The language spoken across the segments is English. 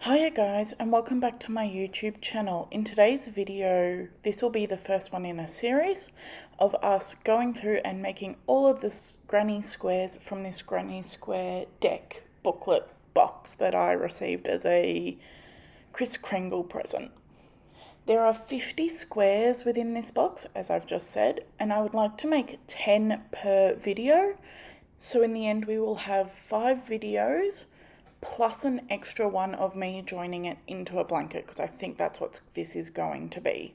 Hiya guys, and welcome back to my YouTube channel. In today's video, this will be the first one in a series of us going through and making all of this granny squares from this granny square deck booklet box that I received as a Kris Kringle present. There are 50 squares within this box, as I've just said, and I would like to make 10 per video. So in the end, we will have 5 videos plus an extra one of me joining it into a blanket, because I think that's what this is going to be.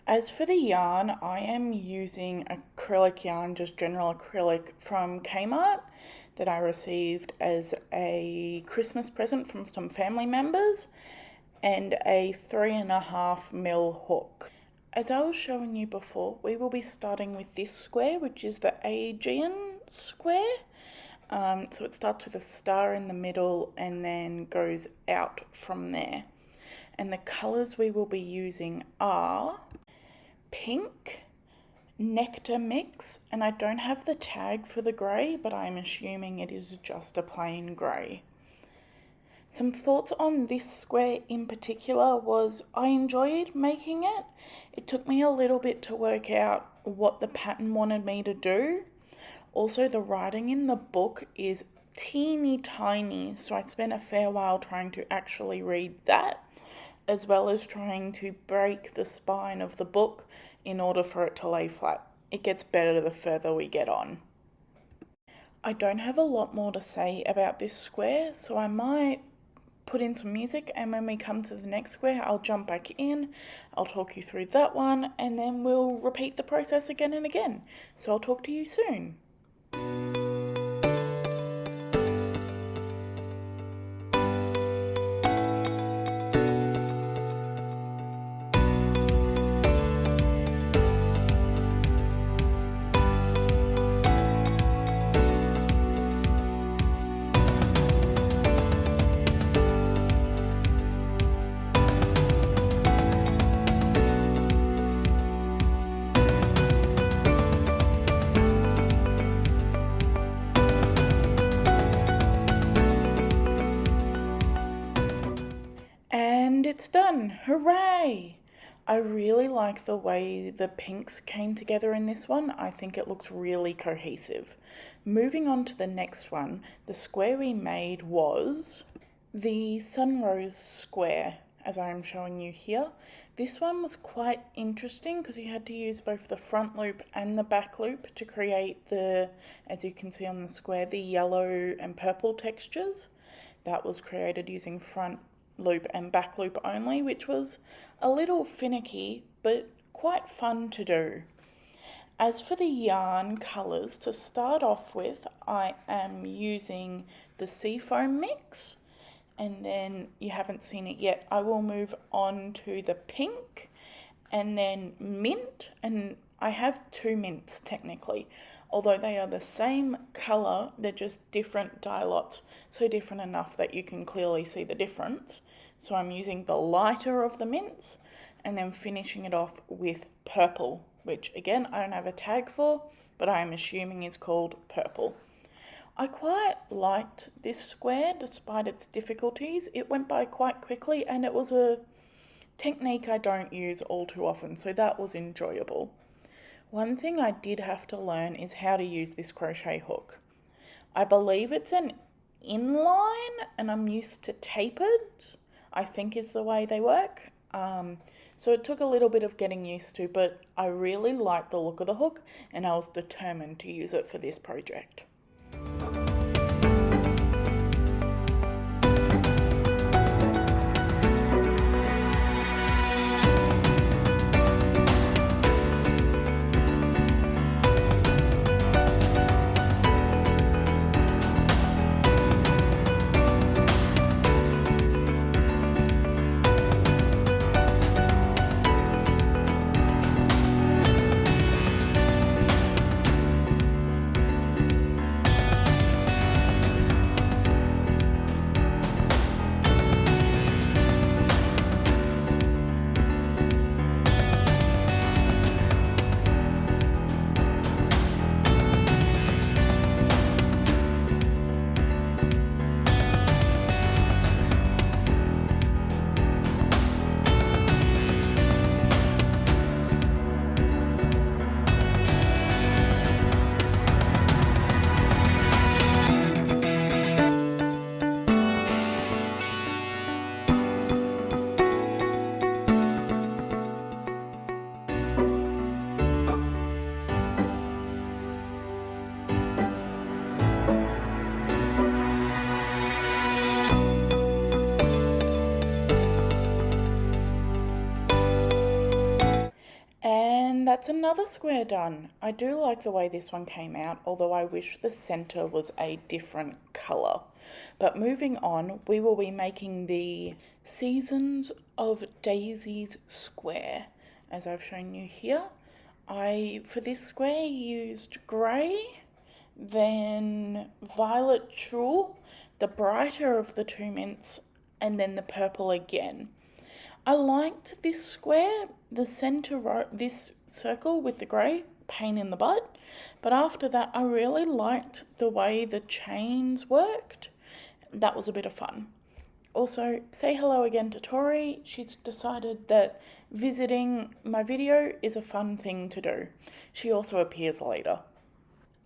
As for the yarn, I am using acrylic yarn, just general acrylic from Kmart that I received as a Christmas present from some family members, and a 3.5mm hook. As I was showing you before, we will be starting with this square, which is the Aegean square. So it starts with a star in the middle and then goes out from there. And the colours we will be using are pink, nectar mix, and I don't have the tag for the grey, but I'm assuming it is just a plain grey. Some thoughts on this square in particular was I enjoyed making it. It took me a little bit to work out what the pattern wanted me to do. Also, the writing in the book is teeny tiny, so I spent a fair while trying to actually read that, as well as trying to break the spine of the book in order for it to lay flat. It gets better the further we get on. I don't have a lot more to say about this square, so I might put in some music, and when we come to the next square, I'll jump back in, I'll talk you through that one, and then we'll repeat the process again and again. So I'll talk to you soon. And it's done! Hooray! I really like the way the pinks came together in this one. I think it looks really cohesive. Moving on to the next one, the square we made was the Sunrose square, as I am showing you here. This one was quite interesting because you had to use both the front loop and the back loop to create the, as you can see on the square, the yellow and purple textures. That was created using front loop and back loop only, which was a little finicky but quite fun to do. As for the yarn colours, to start off with, I am using the Seafoam mix, and then you haven't seen it yet, I will move on to the pink and then mint, and I have 2 mints technically. Although they are the same colour, they're just different dye lots, so different enough that you can clearly see the difference. So I'm using the lighter of the mints and then finishing it off with purple, which again I don't have a tag for, but I am assuming is called purple. I quite liked this square despite its difficulties. It went by quite quickly and it was a technique I don't use all too often, so that was enjoyable. One thing I did have to learn is how to use this crochet hook. I believe it's an inline and I'm used to tapered, I think is the way they work. So it took a little bit of getting used to, but I really liked the look of the hook and I was determined to use it for this project. that's another square done. I do like the way this one came out, although I wish the center was a different color. But moving on, we will be making the Seasons of Daisies square, as I've shown you here. For this square, used grey, then violet tulle, the brighter of the two mints, and then the purple again. I liked this square, the center, this circle with the grey, pain in the butt, but after that I really liked the way the chains worked. That was a bit of fun. Also, say hello again to Tori. She's decided that visiting my video is a fun thing to do. She also appears later.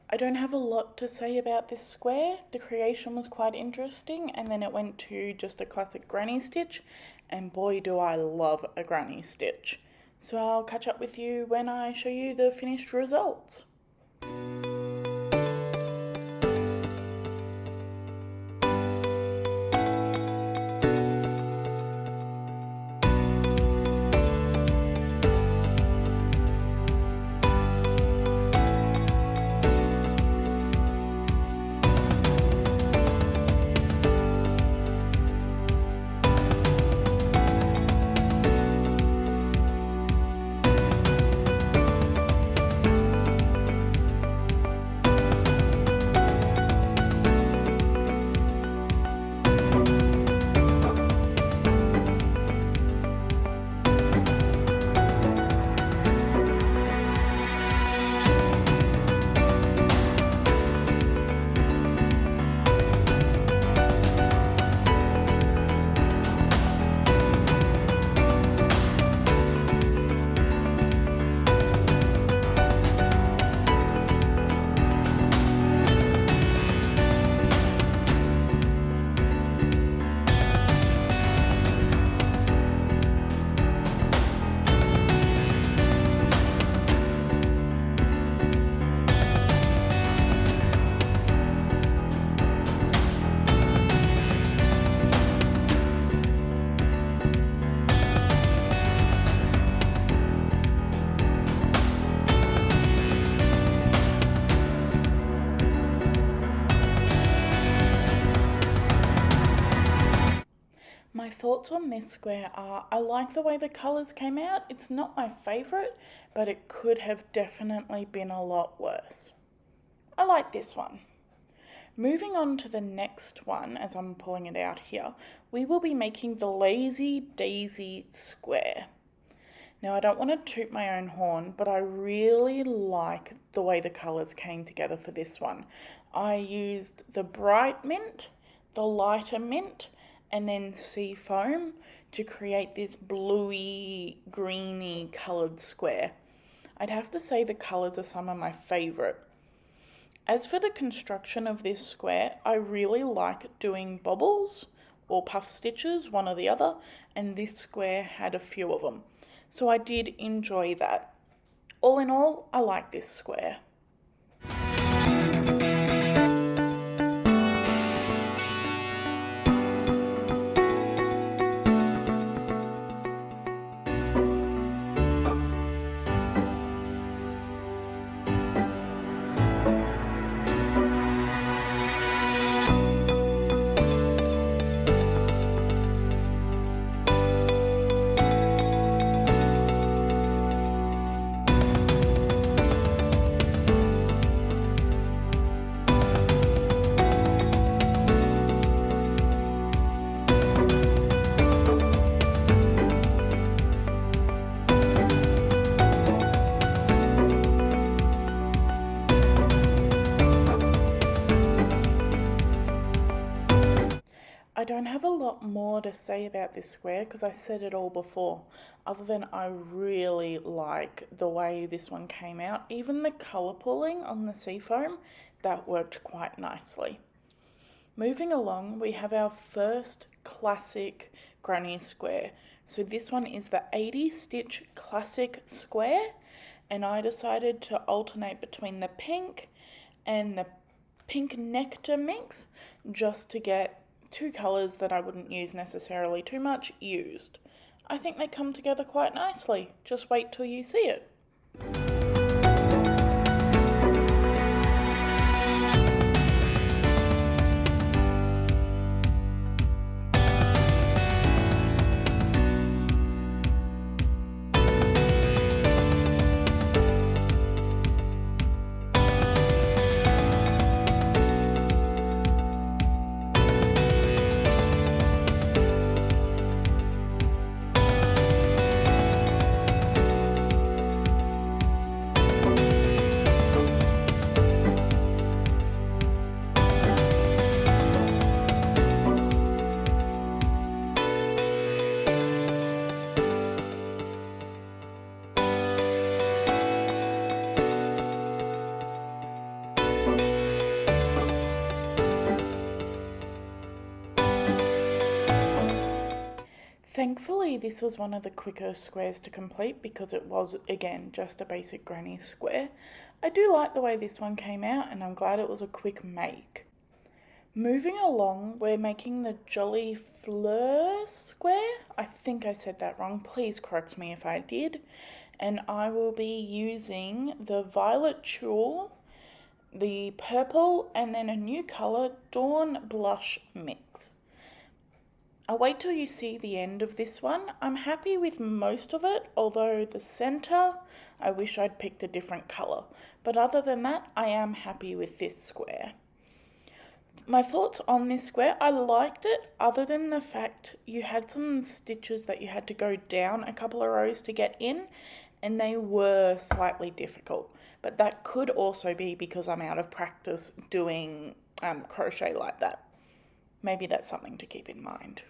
I don't have a lot to say about this square. The creation was quite interesting, and then it went to just a classic granny stitch, and boy do I love a granny stitch. So I'll catch up with you when I show you the finished results. My thoughts on this square are, I like the way the colours came out. It's not my favourite, but it could have definitely been a lot worse. I like this one. Moving on to the next one, as I'm pulling it out here, we will be making the Lazy Daisy square. Now, I don't want to toot my own horn, but I really like the way the colours came together for this one. I used the bright mint, the lighter mint, and then sea foam to create this bluey, greeny coloured square. I'd have to say the colours are some of my favourite. As for the construction of this square, I really like doing bobbles or puff stitches, one or the other, and this square had a few of them. So I did enjoy that. All in all, I like this square. I don't have a lot more to say about this square because I said it all before, other than I really like the way this one came out. Even the colour pulling on the seafoam, that worked quite nicely. Moving along, we have our first classic granny square. So this one is the 80 stitch classic square, and I decided to alternate between the pink and the pink nectar mix just to get two colours that I wouldn't use necessarily too much used. I think they come together quite nicely. Just wait till you see it. Thankfully, this was one of the quicker squares to complete because it was, again, just a basic granny square. I do like the way this one came out, and I'm glad it was a quick make. Moving along, we're making the Jolly Fleur square. I think I said that wrong. Please correct me if I did. And I will be using the violet tulle, the purple, and then a new colour, Dawn Blush Mix. I'll wait till you see the end of this one. I'm happy with most of it, although the centre, I wish I'd picked a different colour. But other than that, I am happy with this square. My thoughts on this square, I liked it other than the fact you had some stitches that you had to go down a couple of rows to get in, and they were slightly difficult. But that could also be because I'm out of practice doing crochet like that. Maybe that's something to keep in mind.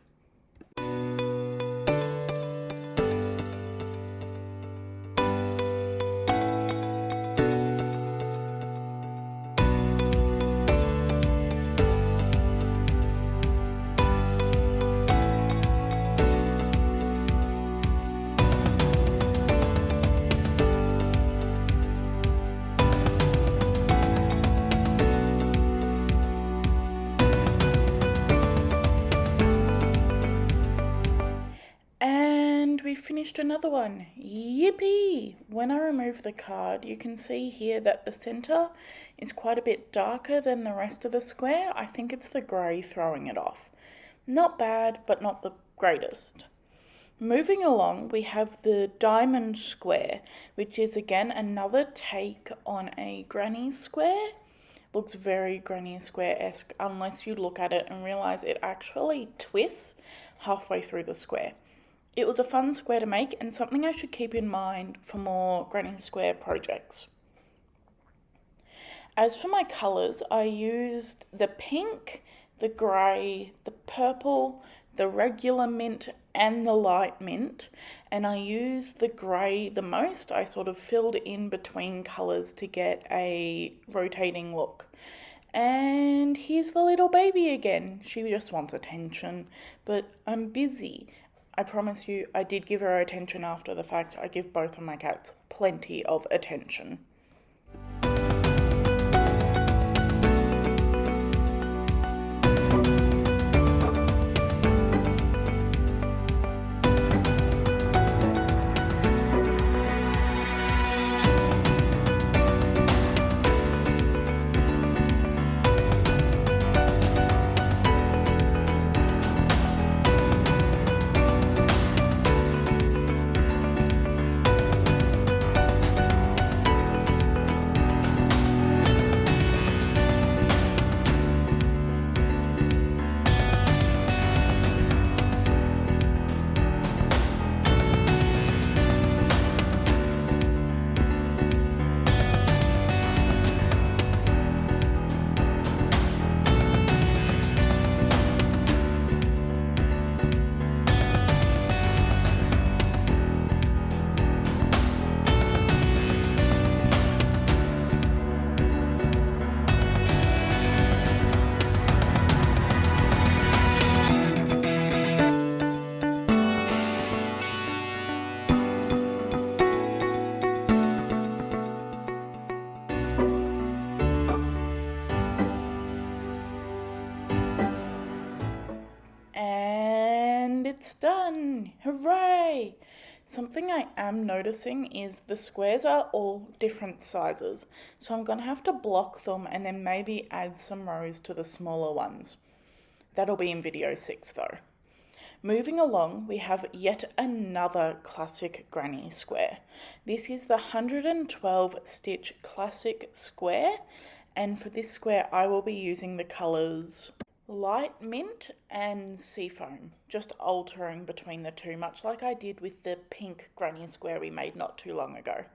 We finished another one. Yippee! When I remove the card, you can see here that the center is quite a bit darker than the rest of the square. I think it's the grey throwing it off. Not bad, but not the greatest. Moving along, we have the diamond square, which is again another take on a granny square. Looks very granny square-esque unless you look at it and realise it actually twists halfway through the square. It was a fun square to make and something I should keep in mind for more granny square projects. As for my colours, I used the pink, the grey, the purple, the regular mint and the light mint, and I used the grey the most. I sort of filled in between colours to get a rotating look. And here's the little baby again. She just wants attention, but I'm busy. I promise you, I did give her attention after the fact. I give both of my cats plenty of attention. And it's done! Hooray! Something I am noticing is the squares are all different sizes, so I'm going to have to block them and then maybe add some rows to the smaller ones. That'll be in video 6 though. Moving along, we have yet another classic granny square. This is the 112 stitch classic square, and for this square I will be using the colours light mint and seafoam, just altering between the two, much like I did with the pink granny square we made not too long ago.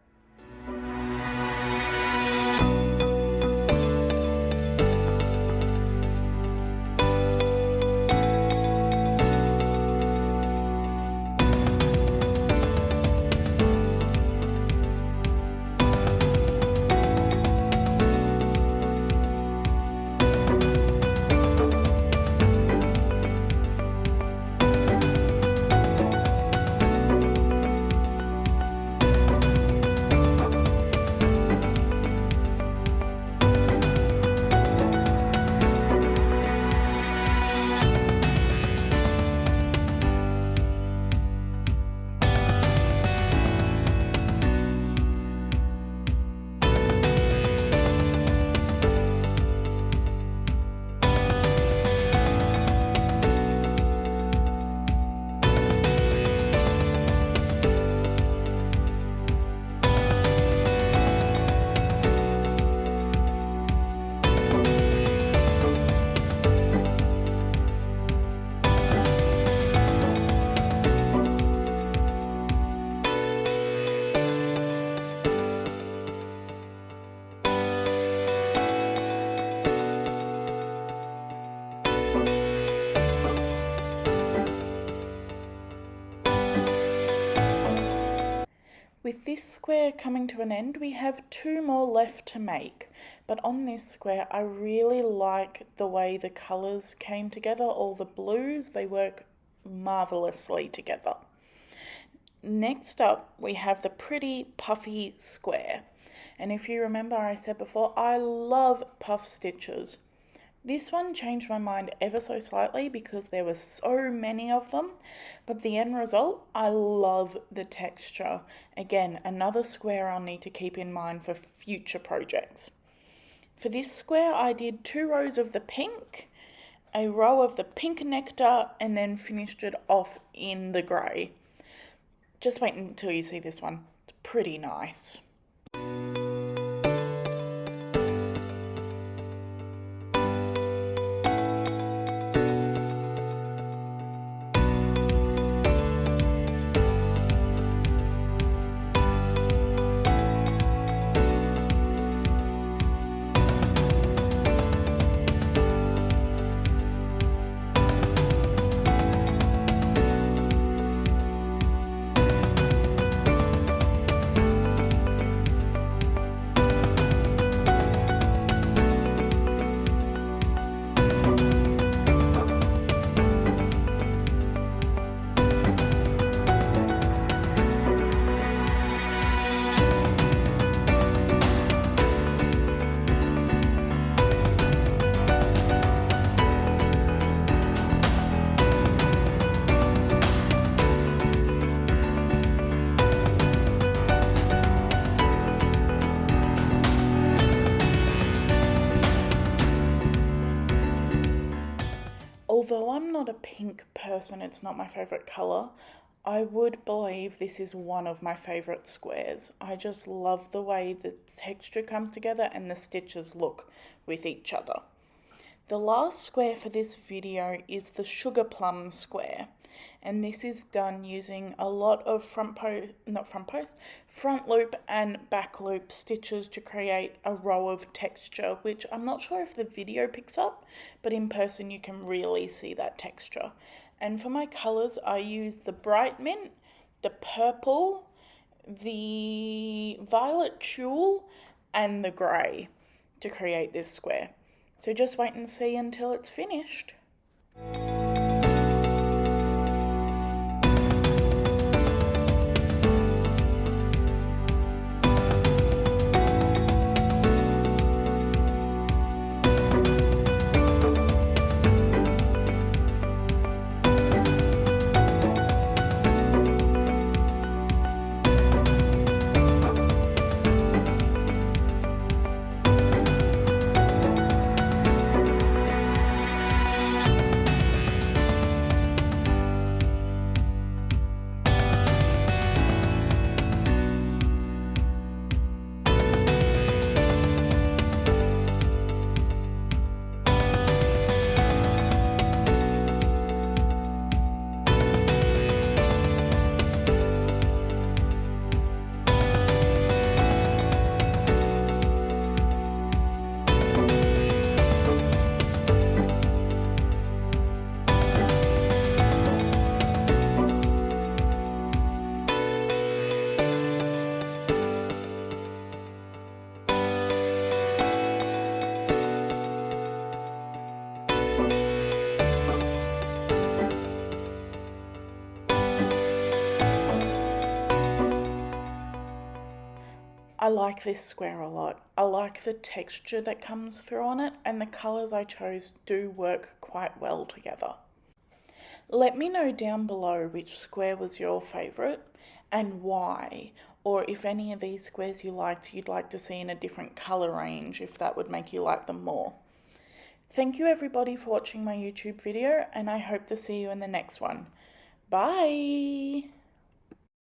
With this square coming to an end, we have 2 more left to make. But on this square, I really like the way the colours came together. All the blues, they work marvellously together. Next up, we have the pretty puffy square. And if you remember, I said before, I love puff stitches. This one changed my mind ever so slightly because there were so many of them, but the end result, I love the texture. Again, another square I'll need to keep in mind for future projects. For this square, I did 2 rows of the pink, a row of the pink nectar, and then finished it off in the grey. Just wait until you see this one. It's pretty nice. Although I'm not a pink person, it's not my favourite colour, I would believe this is one of my favourite squares. I just love the way the texture comes together and the stitches look with each other. The last square for this video is the sugar plum square, and this is done using a lot of front loop and back loop stitches to create a row of texture, which I'm not sure if the video picks up, but in person you can really see that texture. And for my colours, I use the bright mint, the purple, the violet tulle, and the grey to create this square. So just wait and see until it's finished. I like this square a lot. I like the texture that comes through on it, and the colours I chose do work quite well together. Let me know down below which square was your favourite and why, or if any of these squares you liked you'd like to see in a different colour range, if that would make you like them more. Thank you everybody for watching my YouTube video, and I hope to see you in the next one. Bye!